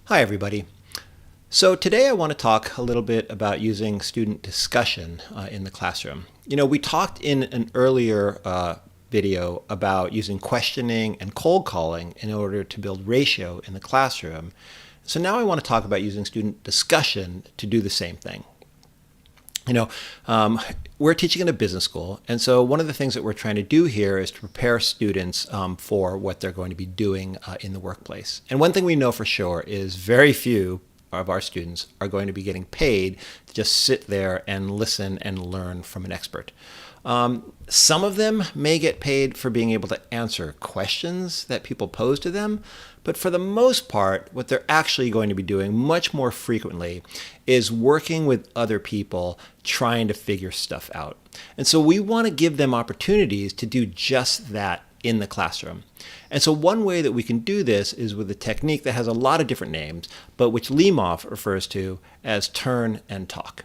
Hi, everybody. So today I want to talk a little bit about using student discussion in the classroom. We talked in an earlier video about using questioning and cold calling in order to build ratio in the classroom. So now I want to talk about using student discussion to do the same thing. We're teaching in a business school, and so one of the things that we're trying to do here is to prepare students for what they're going to be doing in the workplace. And one thing we know for sure is very few of our students are going to be getting paid to just sit there and listen and learn from an expert. Some of them may get paid for being able to answer questions that people pose to them, but for the most part, what they're actually going to be doing much more frequently is working with other people trying to figure stuff out. And so we want to give them opportunities to do just that in the classroom. And so one way that we can do this is with a technique that has a lot of different names, but which Lemoff refers to as turn and talk.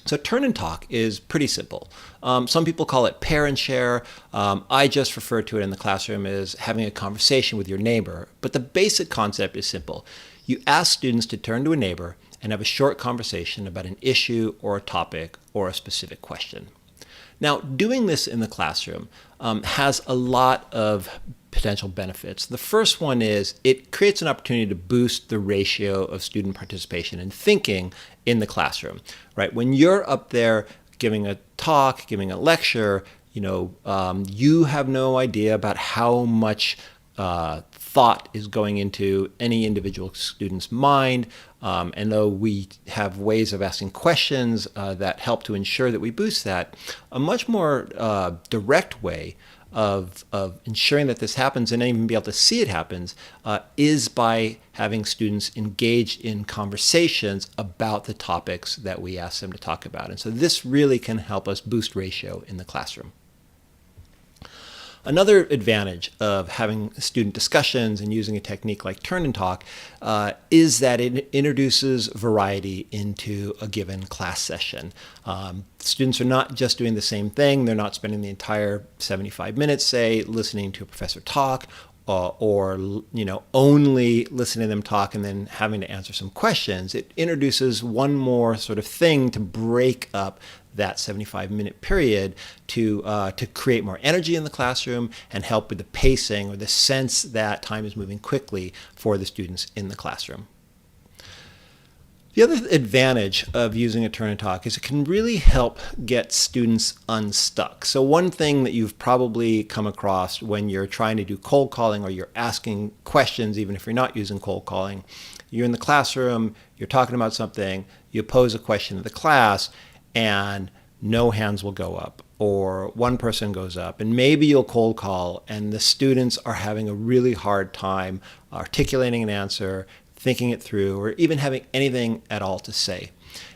So turn and talk is pretty simple. Some people call it pair and share. I just refer to it in the classroom as having a conversation with your neighbor. But the basic concept is simple. You ask students to turn to a neighbor and have a short conversation about an issue or a topic or a specific question. Now, doing this in the classroom has a lot of potential benefits. The first one is it creates an opportunity to boost the ratio of student participation and thinking in the classroom, right? When you're up there giving a talk, giving a lecture, you have no idea about how much thought is going into any individual student's mind. And though we have ways of asking questions that help to ensure that we boost that, a much more direct way of ensuring that this happens and even be able to see it happens is by having students engage in conversations about the topics that we ask them to talk about. And so this really can help us boost ratio in the classroom. Another advantage of having student discussions and using a technique like turn and talk is that it introduces variety into a given class session. Students are not just doing the same thing. They're not spending the entire 75 minutes, say, listening to a professor talk or only listening to them talk and then having to answer some questions. It introduces one more sort of thing to break up that 75-minute period to create more energy in the classroom and help with the pacing or the sense that time is moving quickly for the students in the classroom. The other advantage of using a turn and talk is it can really help get students unstuck. So one thing that you've probably come across when you're trying to do cold calling or you're asking questions, even if you're not using cold calling, you're in the classroom, you're talking about something, you pose a question to the class, and no hands will go up, or one person goes up, and maybe you'll cold call, and the students are having a really hard time articulating an answer, thinking it through, or even having anything at all to say.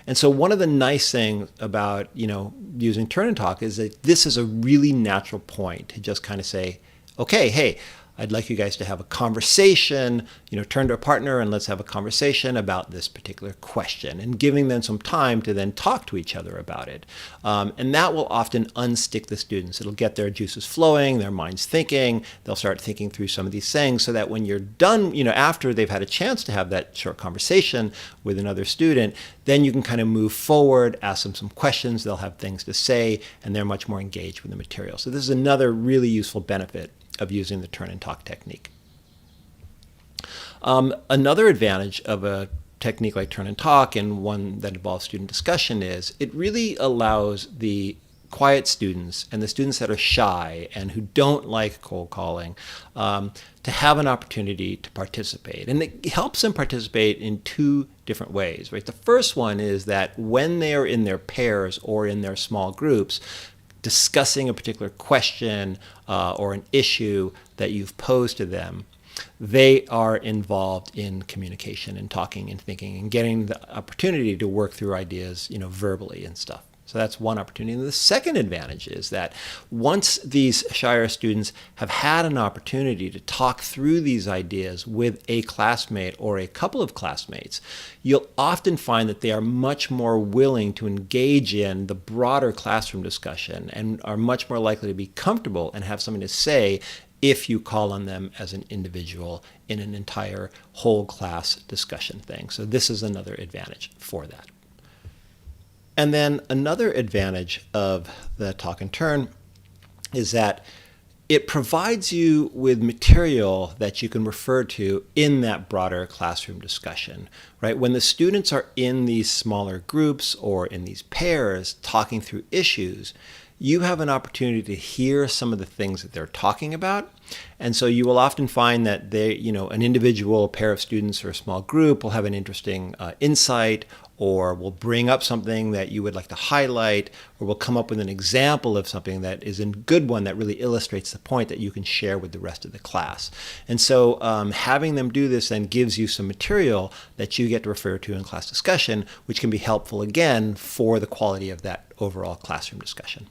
And so one of the nice things about using turn and talk is that this is a really natural point to just kind of say, okay, hey, I'd like you guys to have a conversation, turn to a partner and let's have a conversation about this particular question, and giving them some time to then talk to each other about it. And that will often unstick the students. It'll get their juices flowing, their minds thinking. They'll start thinking through some of these things so that when you're done, after they've had a chance to have that short conversation with another student, then you can kind of move forward, ask them some questions. They'll have things to say, and they're much more engaged with the material. So this is another really useful benefit of using the turn and talk technique. Another advantage of a technique like turn and talk, and one that involves student discussion, is it really allows the quiet students and the students that are shy and who don't like cold calling to have an opportunity to participate. And it helps them participate in two different ways, right? The first one is that when they are in their pairs or in their small groups, discussing a particular question or an issue that you've posed to them, they are involved in communication and talking and thinking and getting the opportunity to work through ideas, verbally and stuff. So that's one opportunity. And the second advantage is that once these shyer students have had an opportunity to talk through these ideas with a classmate or a couple of classmates, you'll often find that they are much more willing to engage in the broader classroom discussion and are much more likely to be comfortable and have something to say if you call on them as an individual in an entire whole class discussion thing. So this is another advantage for that. And then another advantage of the talk and turn is that it provides you with material that you can refer to in that broader classroom discussion, right? When the students are in these smaller groups or in these pairs talking through issues, you have an opportunity to hear some of the things that they're talking about. And so you will often find that an individual pair of students or a small group will have an interesting insight, or will bring up something that you would like to highlight, or will come up with an example of something that is a good one that really illustrates the point that you can share with the rest of the class. And so having them do this then gives you some material that you get to refer to in class discussion, which can be helpful again for the quality of that overall classroom discussion.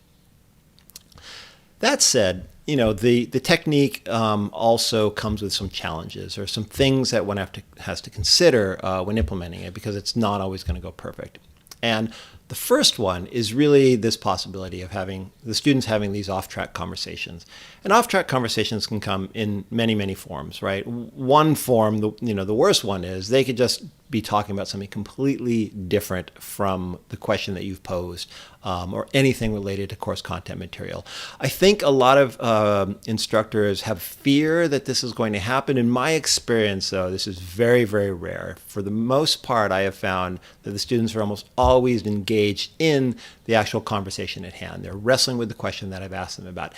That said, the technique also comes with some challenges or some things that one has to consider when implementing it, because it's not always going to go perfect. And the first one is really this possibility of having the students having these off-track conversations. And off-track conversations can come in many, many forms, right? One form, the worst one is they could just be talking about something completely different from the question that you've posed, or anything related to course content material. I think a lot of instructors have fear that this is going to happen. In my experience, though, this is very, very rare. For the most part, I have found that the students are almost always engaged in the actual conversation at hand. They're wrestling with the question that I've asked them about.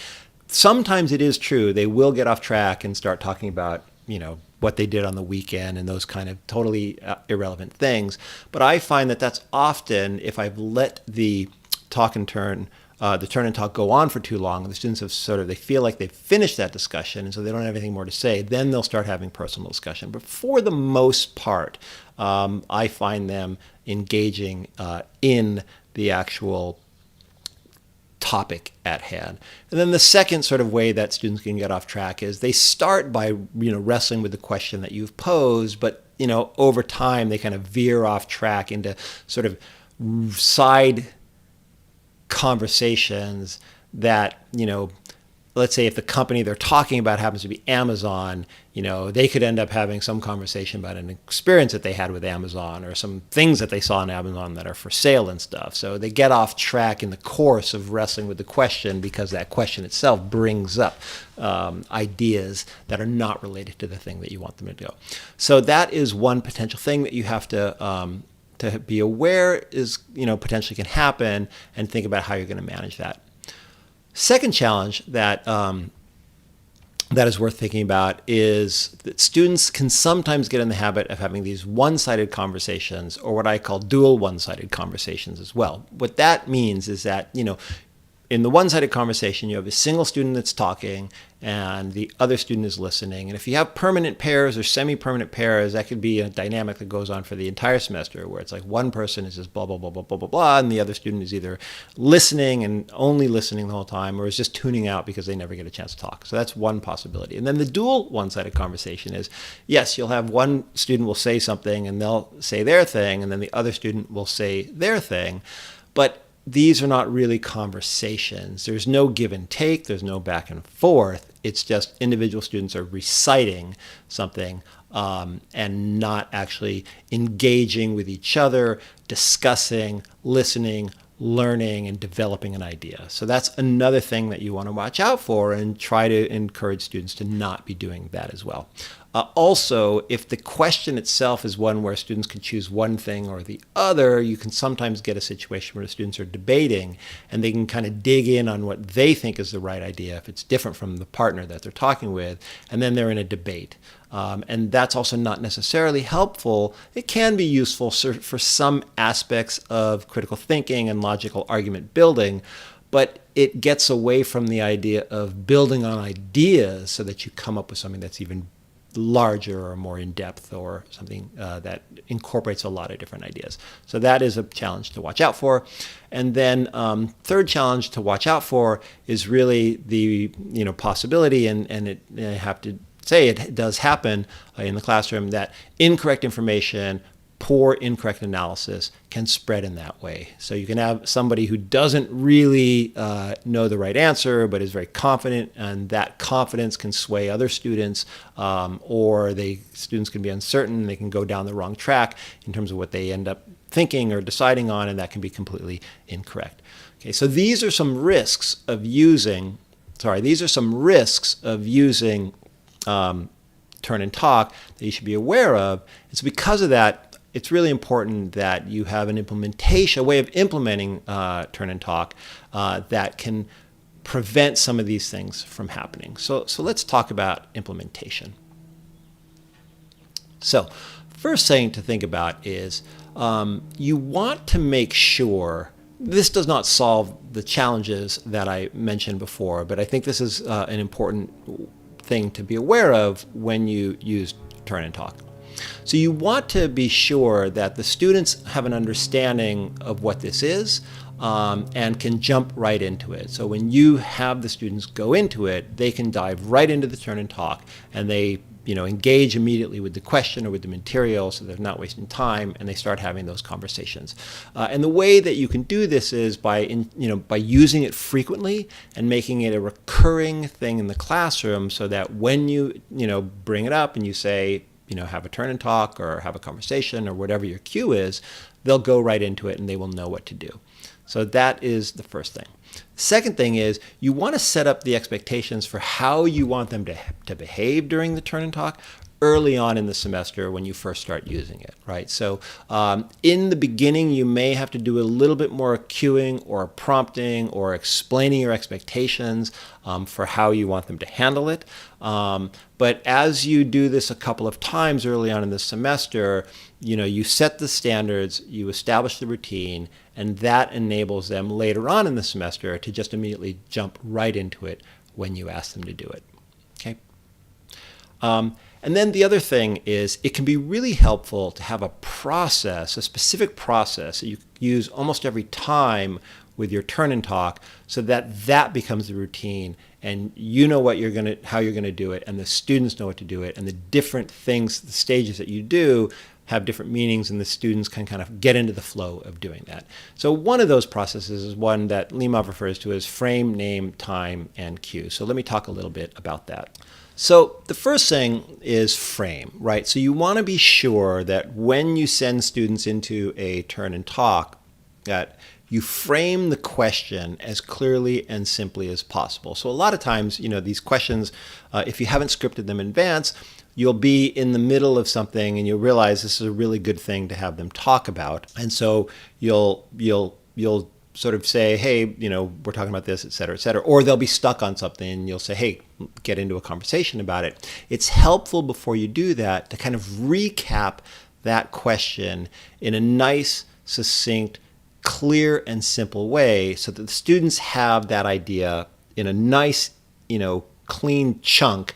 Sometimes it is true, they will get off track and start talking about, what they did on the weekend and those kind of totally irrelevant things. But I find that that's often, if I've let the talk and turn, the turn and talk go on for too long, the students have they feel like they've finished that discussion, and so they don't have anything more to say, then they'll start having personal discussion. But for the most part, I find them engaging in the actual topic at hand. And then the second sort of way that students can get off track is they start by wrestling with the question that you've posed, but over time they kind of veer off track into sort of side conversations that let's say if the company they're talking about happens to be Amazon, they could end up having some conversation about an experience that they had with Amazon or some things that they saw on Amazon that are for sale and stuff. So they get off track in the course of wrestling with the question because that question itself brings up ideas that are not related to the thing that you want them to go. So that is one potential thing that you have to be aware is, potentially can happen, and think about how you're going to manage that. Second challenge that is worth thinking about is that students can sometimes get in the habit of having these one-sided conversations, or what I call dual one-sided conversations as well. What that means is that, in the one-sided conversation, you have a single student that's talking and the other student is listening. And if you have permanent pairs or semi-permanent pairs, that could be a dynamic that goes on for the entire semester, where it's like one person is just blah, blah, blah, blah, blah, blah, blah, and the other student is either listening and only listening the whole time, or is just tuning out because they never get a chance to talk. So that's one possibility. And then the dual one-sided conversation is, yes, you'll have one student will say something and they'll say their thing, and then the other student will say their thing. But these are not really conversations. There's no give and take. There's no back and forth. It's just individual students are reciting something and not actually engaging with each other, discussing, listening, learning, and developing an idea. So that's another thing that you want to watch out for, and try to encourage students to not be doing that as well. Also, if the question itself is one where students can choose one thing or the other, you can sometimes get a situation where the students are debating and they can kind of dig in on what they think is the right idea if it's different from the partner that they're talking with, and then they're in a debate. And that's also not necessarily helpful. It can be useful for some aspects of critical thinking and logical argument building, but it gets away from the idea of building on ideas so that you come up with something that's even larger or more in-depth, or something that incorporates a lot of different ideas. So that is a challenge to watch out for. And then third challenge to watch out for is really the possibility, and I have to say it does happen in the classroom, that incorrect information poor, incorrect analysis can spread in that way. So you can have somebody who doesn't really know the right answer, but is very confident, and that confidence can sway other students, or students can be uncertain. They can go down the wrong track in terms of what they end up thinking or deciding on, and that can be completely incorrect. Okay, so these are some risks of using turn and talk that you should be aware of. And so because of that, it's really important that you have a way of implementing turn and talk that can prevent some of these things from happening. So let's talk about implementation. So first thing to think about is you want to make sure this does not solve the challenges that I mentioned before, but I think this is an important thing to be aware of when you use turn and talk. So you want to be sure that the students have an understanding of what this is and can jump right into it. So when you have the students go into it, they can dive right into the turn and talk, and they engage immediately with the question or with the material, so they're not wasting time, and they start having those conversations. And the way that you can do this is by using it frequently and making it a recurring thing in the classroom, so that when you bring it up and you say, have a turn and talk or have a conversation or whatever your cue is, they'll go right into it and they will know what to do. So that is the first thing. Second thing is you want to set up the expectations for how you want them to behave during the turn and talk early on in the semester when you first start using it, right? So in the beginning, you may have to do a little bit more cueing or prompting or explaining your expectations for how you want them to handle it. But as you do this a couple of times early on in the semester, you set the standards, you establish the routine, and that enables them later on in the semester to just immediately jump right into it when you ask them to do it. Okay. And then the other thing is it can be really helpful to have a specific process that you use almost every time with your turn and talk, so that becomes the routine, and you know how you're gonna do it, and the students know what to do it, and the different things, the stages that you do have different meanings, and the students can kind of get into the flow of doing that. So one of those processes is one that Limov refers to as frame, name, time, and cue. So let me talk a little bit about that. So the first thing is frame, right? So you want to be sure that when you send students into a turn and talk, that you frame the question as clearly and simply as possible. So a lot of times, these questions, if you haven't scripted them in advance, you'll be in the middle of something and you'll realize this is a really good thing to have them talk about. And so you'll sort of say, hey, we're talking about this, et cetera, or they'll be stuck on something and you'll say, hey, get into a conversation about it. It's helpful before you do that to kind of recap that question in a nice, succinct, clear, and simple way, so that the students have that idea in a nice, clean chunk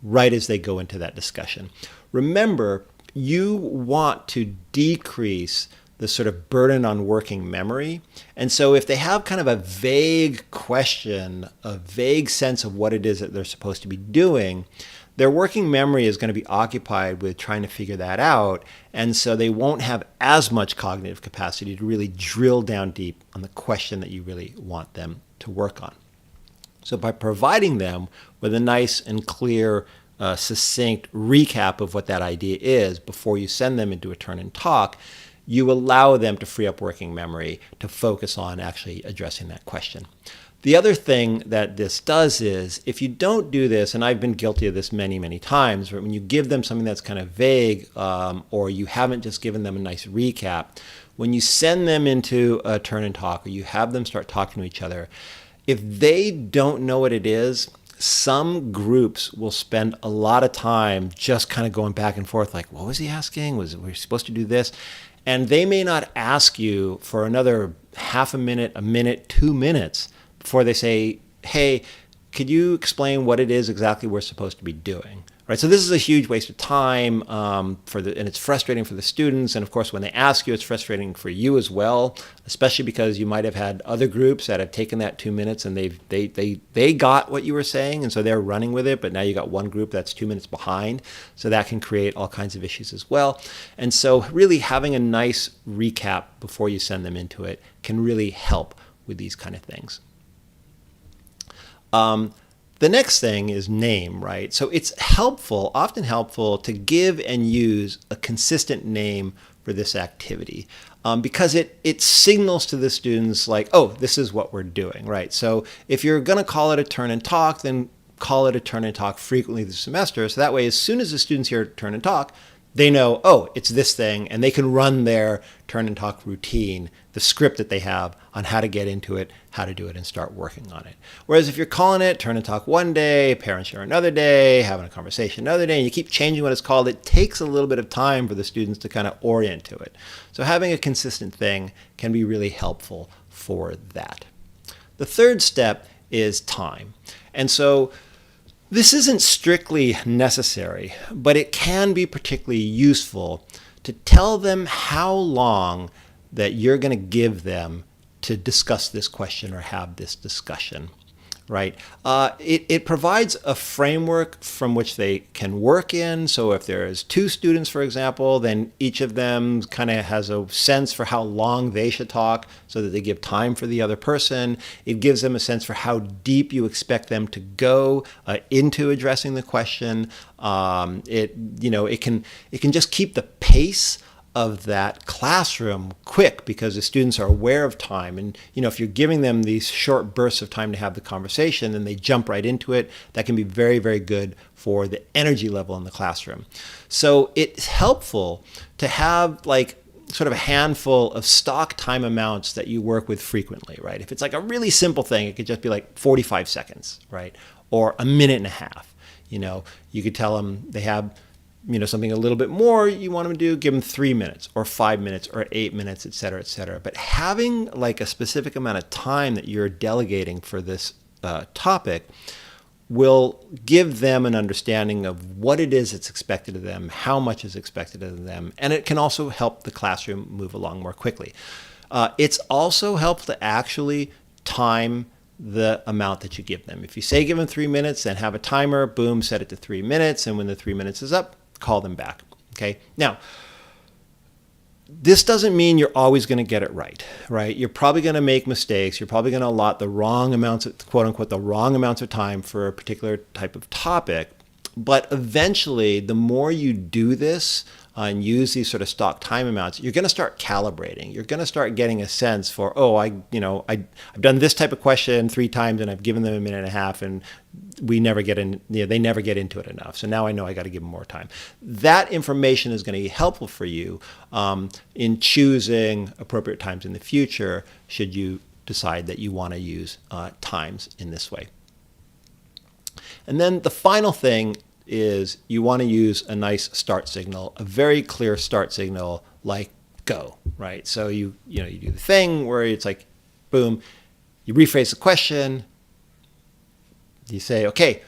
right as they go into that discussion. Remember, you want to decrease the sort of burden on working memory. And so if they have kind of a vague question, a vague sense of what it is that they're supposed to be doing, their working memory is going to be occupied with trying to figure that out. And so they won't have as much cognitive capacity to really drill down deep on the question that you really want them to work on. So by providing them with a nice and clear, succinct recap of what that idea is before you send them into a turn and talk, you allow them to free up working memory to focus on actually addressing that question. The other thing that this does is, if you don't do this, and I've been guilty of this many, many times, when you give them something that's kind of vague, or you haven't just given them a nice recap, when you send them into a turn and talk, or you have them start talking to each other, if they don't know what it is, some groups will spend a lot of time just kind of going back and forth, like, what was he asking? Were we supposed to do this? And they may not ask you for another half a minute, 2 minutes before they say, hey, could you explain what it is exactly we're supposed to be doing? right? So this is a huge waste of time and it's frustrating for the students. And of course, when they ask you, it's frustrating for you as well, especially because you might have had other groups that have taken that 2 minutes and they got what you were saying, and so they're running with it. But now you got one group that's 2 minutes behind, so that can create all kinds of issues as well. And so, really having a nice recap before you send them into it can really help with these kind of things. The next thing is name, right? So it's helpful, often helpful, to give and use a consistent name for this activity because it signals to the students like, oh, this is what we're doing, right? So if you're going to call it a turn and talk, then call it a turn and talk frequently this semester. So that way, as soon as the students hear turn and talk, they know, oh, it's this thing, and they can run their turn and talk routine, the script that they have on how to get into it, how to do it, and start working on it. Whereas if you're calling it turn and talk one day, parents share another day, having a conversation another day, and you keep changing what it's called, it takes a little bit of time for the students to kind of orient to it. So having a consistent thing can be really helpful for that. The third step is time. And so this isn't strictly necessary, but it can be particularly useful to tell them how long that you're going to give them to discuss this question or have this discussion, right? It provides a framework from which they can work in. So if there's 2 students, for example, then each of them kind of has a sense for how long they should talk so that they give time for the other person. It gives them a sense for how deep you expect them to go into addressing the question. It can just keep the pace of that classroom quick because the students are aware of time. And, if you're giving them these short bursts of time to have the conversation and they jump right into it, that can be very, very good for the energy level in the classroom. So it's helpful to have sort of a handful of stock time amounts that you work with frequently, right? If it's like a really simple thing, it could just be like 45 seconds, right? Or a minute and a half. You could tell them they have something a little bit more you want them to do, give them 3 minutes or 5 minutes or 8 minutes, et cetera, et cetera. But having like a specific amount of time that you're delegating for this topic will give them an understanding of what it is that's expected of them, how much is expected of them, and it can also help the classroom move along more quickly. It's also helpful to actually time the amount that you give them. If you say give them 3 minutes, then have a timer, boom, set it to 3 minutes, and when the 3 minutes is up, call them back. Okay. Now, this doesn't mean you're always going to get it right? You're probably going to make mistakes. You're probably going to allot the wrong amounts of, quote unquote, the wrong amounts of time for a particular type of topic. But eventually, the more you do this and use these sort of stock time amounts, you're going to start calibrating. You're going to start getting a sense for, I've done this type of question 3 times and I've given them a minute and a half and we never get in, they never get into it enough. So now I know I got to give them more time. That information is going to be helpful for you in choosing appropriate times in the future should you decide that you want to use times in this way. And then the final thing is you want to use a nice start signal, a very clear start signal like go, right? So you do the thing where it's like, boom, you rephrase the question, you say, okay,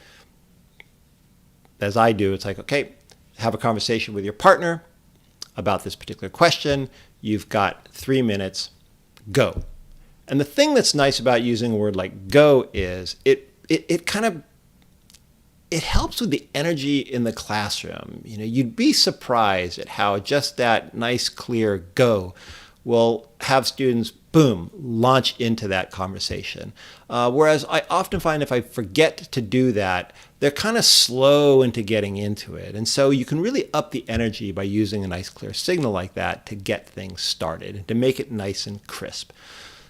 as I do, it's like, okay, have a conversation with your partner about this particular question. You've got 3 minutes, go. And the thing that's nice about using a word like go is it kind of it helps with the energy in the classroom. You'd be surprised at how just that nice, clear go will have students, boom, launch into that conversation. Whereas I often find if I forget to do that, they're kind of slow into getting into it. And so you can really up the energy by using a nice, clear signal like that to get things started, to make it nice and crisp.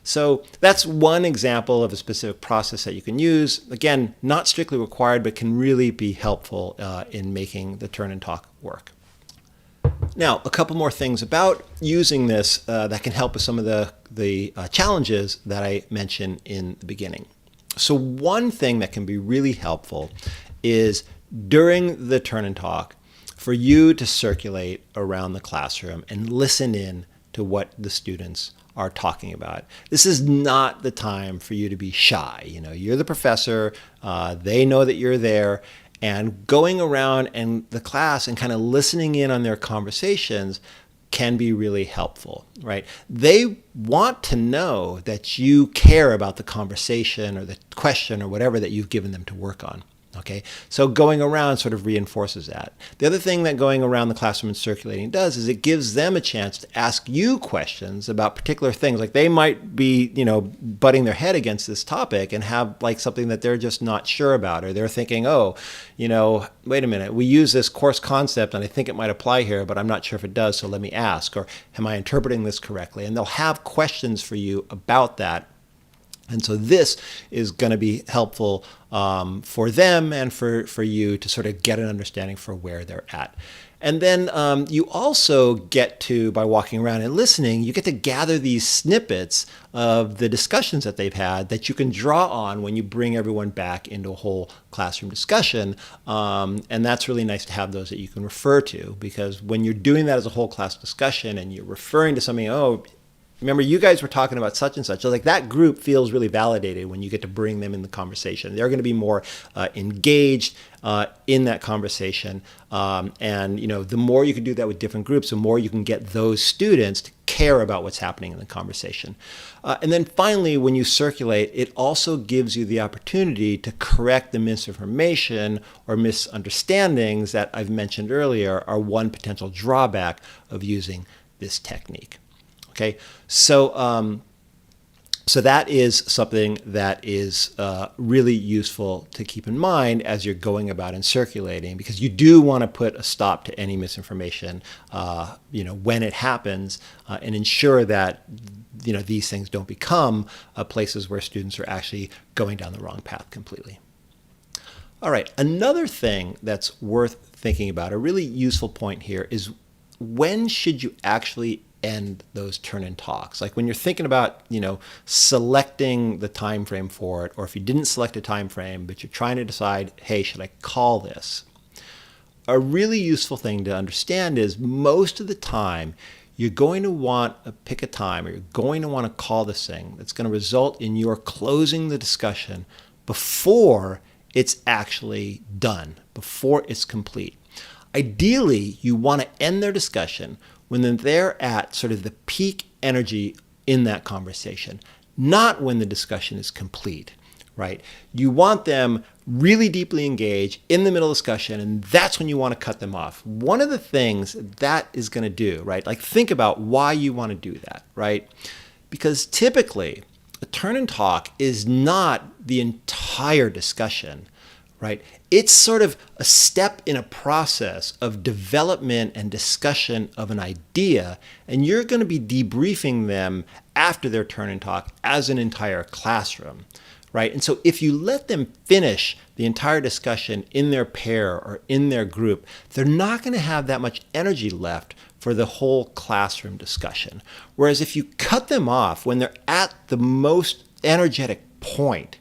So that's one example of a specific process that you can use. Again, not strictly required, but can really be helpful in making the turn and talk work. Now, a couple more things about using this that can help with some of the challenges that I mentioned in the beginning. So one thing that can be really helpful is during the turn and talk for you to circulate around the classroom and listen in to what the students are talking about. This is not the time for you to be shy. You're the professor. They know that you're there. And going around and the class and kind of listening in on their conversations can be really helpful, right? They want to know that you care about the conversation or the question or whatever that you've given them to work on. Okay, so going around sort of reinforces that. The other thing that going around the classroom and circulating does is it gives them a chance to ask you questions about particular things. Like they might be, butting their head against this topic and have like something that they're just not sure about, or they're thinking, oh, wait a minute, we use this course concept and I think it might apply here, but I'm not sure if it does, so let me ask, or am I interpreting this correctly? And they'll have questions for you about that. And so this is going to be helpful for them and for you to sort of get an understanding for where they're at. And then you also get to, by walking around and listening, you get to gather these snippets of the discussions that they've had that you can draw on when you bring everyone back into a whole classroom discussion. And that's really nice to have those that you can refer to, because when you're doing that as a whole class discussion and you're referring to something, oh, remember, you guys were talking about such and such. So like that group feels really validated when you get to bring them in the conversation. They're going to be more engaged in that conversation. And the more you can do that with different groups, the more you can get those students to care about what's happening in the conversation. And then finally, when you circulate, it also gives you the opportunity to correct the misinformation or misunderstandings that I've mentioned earlier are one potential drawback of using this technique. Okay, so that is something that is really useful to keep in mind as you're going about and circulating, because you do want to put a stop to any misinformation, when it happens, and ensure that these things don't become places where students are actually going down the wrong path completely. All right, another thing that's worth thinking about, a really useful point here, is when should you actually end those turn-in talks? Like when you're thinking about, selecting the time frame for it, or if you didn't select a time frame, but you're trying to decide, hey, should I call this? A really useful thing to understand is most of the time, you're going to want to pick a time, or you're going to want to call this thing that's going to result in your closing the discussion before it's actually done, before it's complete. Ideally, you want to end their discussion when they're at sort of the peak energy in that conversation, not when the discussion is complete, right? You want them really deeply engaged in the middle of the discussion, and that's when you want to cut them off. One of the things that is going to do, right? Like think about why you want to do that, right? Because typically, a turn-in talk is not the entire discussion, right? It's sort of a step in a process of development and discussion of an idea, and you're going to be debriefing them after their turn-in talk as an entire classroom, right? And so if you let them finish the entire discussion in their pair or in their group, they're not going to have that much energy left for the whole classroom discussion. Whereas if you cut them off when they're at the most energetic point,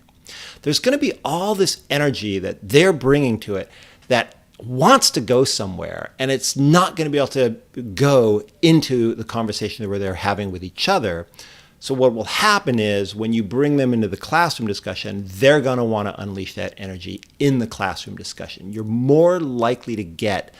there's going to be all this energy that they're bringing to it that wants to go somewhere, and it's not going to be able to go into the conversation where they're having with each other. So what will happen is when you bring them into the classroom discussion, they're going to want to unleash that energy in the classroom discussion. You're more likely to get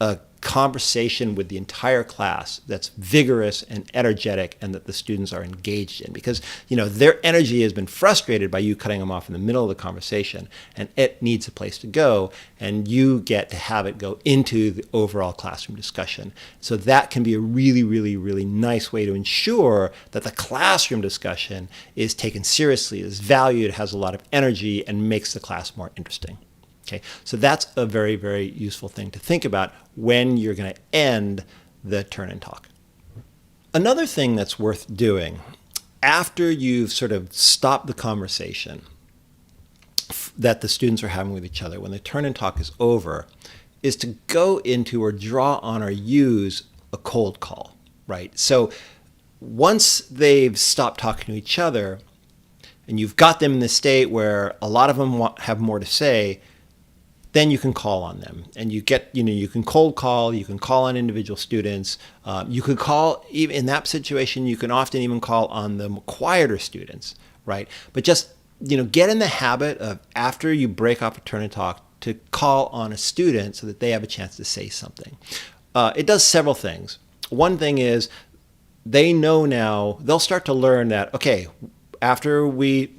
a conversation with the entire class that's vigorous and energetic and that the students are engaged in, because their energy has been frustrated by you cutting them off in the middle of the conversation, and it needs a place to go, and you get to have it go into the overall classroom discussion. So that can be a really, really, really nice way to ensure that the classroom discussion is taken seriously, is valued, has a lot of energy, and makes the class more interesting. Okay, so that's a very, very useful thing to think about when you're going to end the turn-in talk. Another thing that's worth doing after you've sort of stopped the conversation that the students are having with each other, when the turn-in talk is over, is to go into or draw on or use a cold call, right? So once they've stopped talking to each other and you've got them in the state where a lot of them have more to say, then you can call on them, and you can cold call, you can call on individual students, you could call, even in that situation, you can often even call on the quieter students, right? But just, get in the habit of, after you break off a turn-in talk, to call on a student so that they have a chance to say something. It does several things. One thing is they know now, they'll start to learn that, okay, after we,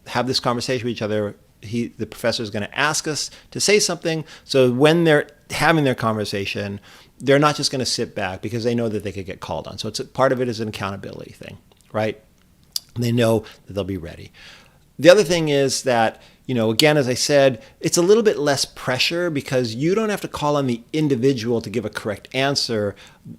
have this conversation with each other, the professor is going to ask us to say something. So when they're having their conversation, they're not just going to sit back because they know that they could get called on. So part of it is an accountability thing, right? They know that they'll be ready. The other thing is that, again, as I said, it's a little bit less pressure because you don't have to call on the individual to give a correct answer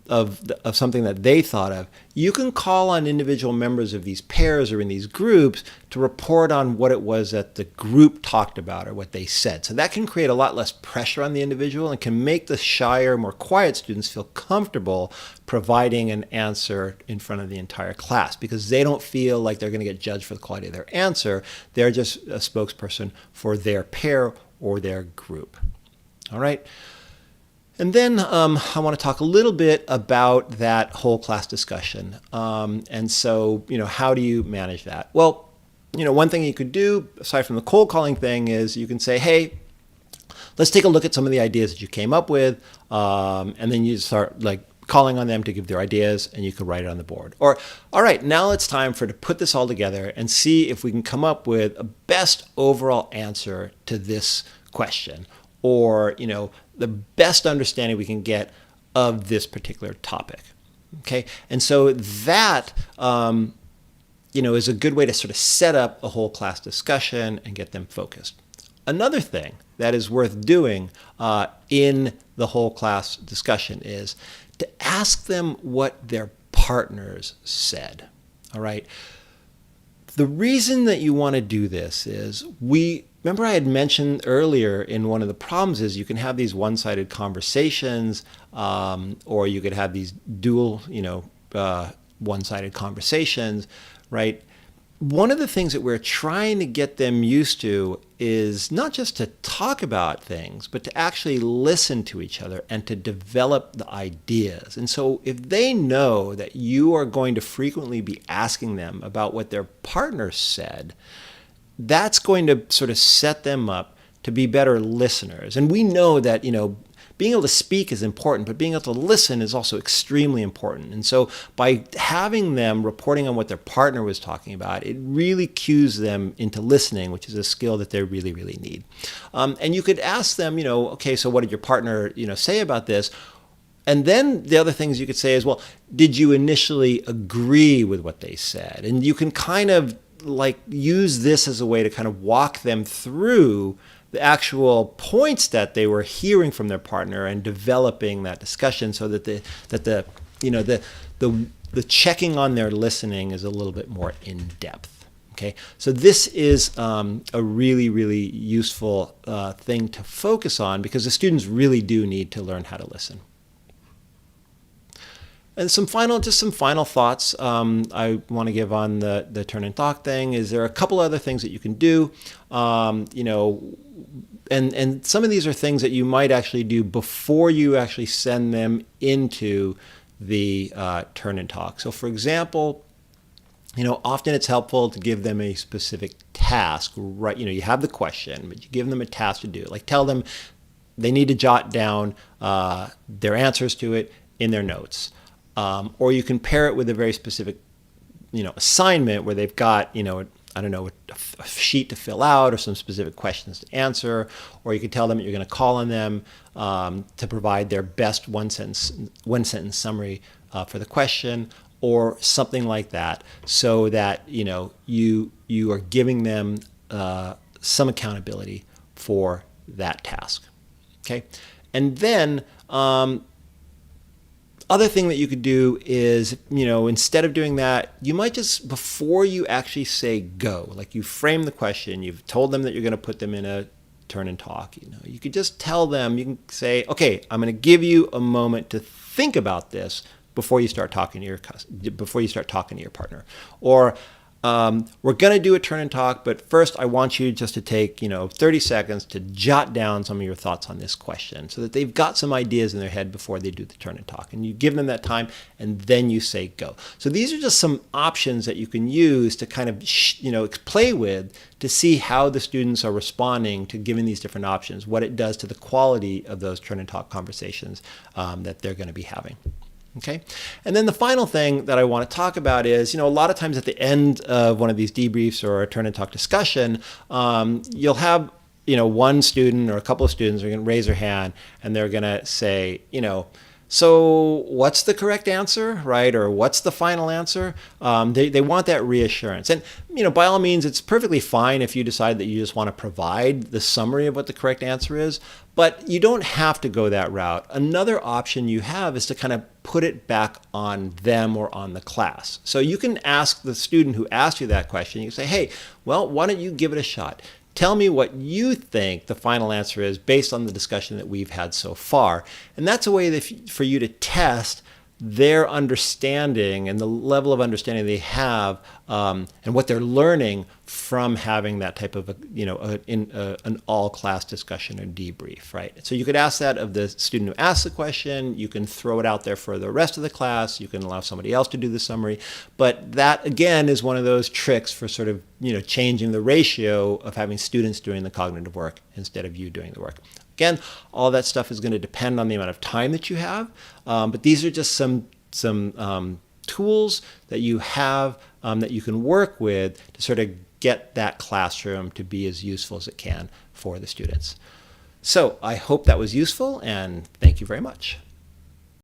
of something that they thought of. You can call on individual members of these pairs or in these groups to report on what it was that the group talked about or what they said. So that can create a lot less pressure on the individual and can make the shyer, more quiet students feel comfortable providing an answer in front of the entire class because they don't feel like they're going to get judged for the quality of their answer. They're just a spokesperson for their pair or their group. All right. And then I want to talk a little bit about that whole class discussion. And so, how do you manage that? Well, one thing you could do, aside from the cold calling thing, is you can say, hey, let's take a look at some of the ideas that you came up with. And then you start calling on them to give their ideas, and you can write it on the board. Or, all right, now it's time to put this all together and see if we can come up with a best overall answer to this question. Or, the best understanding we can get of this particular topic. Okay, and so that is a good way to sort of set up a whole class discussion and get them focused. Another thing that is worth doing in the whole class discussion is to ask them what their partners said. All right. The reason that you want to do this is remember I had mentioned earlier in one of the problems is you can have these one-sided conversations or you could have these dual, one-sided conversations, right? One of the things that we're trying to get them used to is not just to talk about things, but to actually listen to each other and to develop the ideas. And so if they know that you are going to frequently be asking them about what their partner said, that's going to sort of set them up to be better listeners. And we know that, being able to speak is important, but being able to listen is also extremely important. And so by having them reporting on what their partner was talking about, it really cues them into listening, which is a skill that they really, really need. And you could ask them, okay, so what did your partner, say about this? And then the other things you could say is, well, did you initially agree with what they said? And you can kind of use this as a way to kind of walk them through the actual points that they were hearing from their partner and developing that discussion so that the checking on their listening is a little bit more in depth. Okay, so this is a really, really useful thing to focus on because the students really do need to learn how to listen. And some final thoughts I want to give on the turn and talk thing is there are a couple other things that you can do, and some of these are things that you might actually do before you actually send them into the turn and talk. So for example, often it's helpful to give them a specific task, right? You have the question, but you give them a task to do. Like tell them they need to jot down their answers to it in their notes. Or you can pair it with a very specific, assignment where they've got, a sheet to fill out or some specific questions to answer. Or you could tell them that you're going to call on them to provide their best one sentence summary for the question or something like that, so that you are giving them some accountability for that task. Okay, and then. Other thing that you could do is, instead of doing that, you might just, before you actually say go, like you frame the question, you've told them that you're going to put them in a turn and talk, you could just tell them, you can say, okay, I'm going to give you a moment to think about this before you start talking to your partner. Or We're going to do a turn and talk, but first I want you just to take, 30 seconds to jot down some of your thoughts on this question so that they've got some ideas in their head before they do the turn and talk. And you give them that time and then you say go. So these are just some options that you can use to kind of, play with to see how the students are responding to giving these different options, what it does to the quality of those turn and talk conversations that they're going to be having. Okay. And then the final thing that I want to talk about is, a lot of times at the end of one of these debriefs or a turn and talk discussion, you'll have, one student or a couple of students are going to raise their hand and they're going to say, so what's the correct answer, right? Or what's the final answer? They want that reassurance. And, by all means, it's perfectly fine if you decide that you just want to provide the summary of what the correct answer is, but you don't have to go that route. Another option you have is to kind of put it back on them or on the class. So you can ask the student who asked you that question, you can say, hey, well, why don't you give it a shot? Tell me what you think the final answer is based on the discussion that we've had so far. And that's a way for you to test their understanding and the level of understanding they have and what they're learning from having that type of an all-class discussion or debrief, right? So you could ask that of the student who asked the question. You can throw it out there for the rest of the class. You can allow somebody else to do the summary. But that, again, is one of those tricks for sort of changing the ratio of having students doing the cognitive work instead of you doing the work. Again, all that stuff is going to depend on the amount of time that you have, but these are just some tools that you have that you can work with to sort of get that classroom to be as useful as it can for the students. So I hope that was useful, and thank you very much.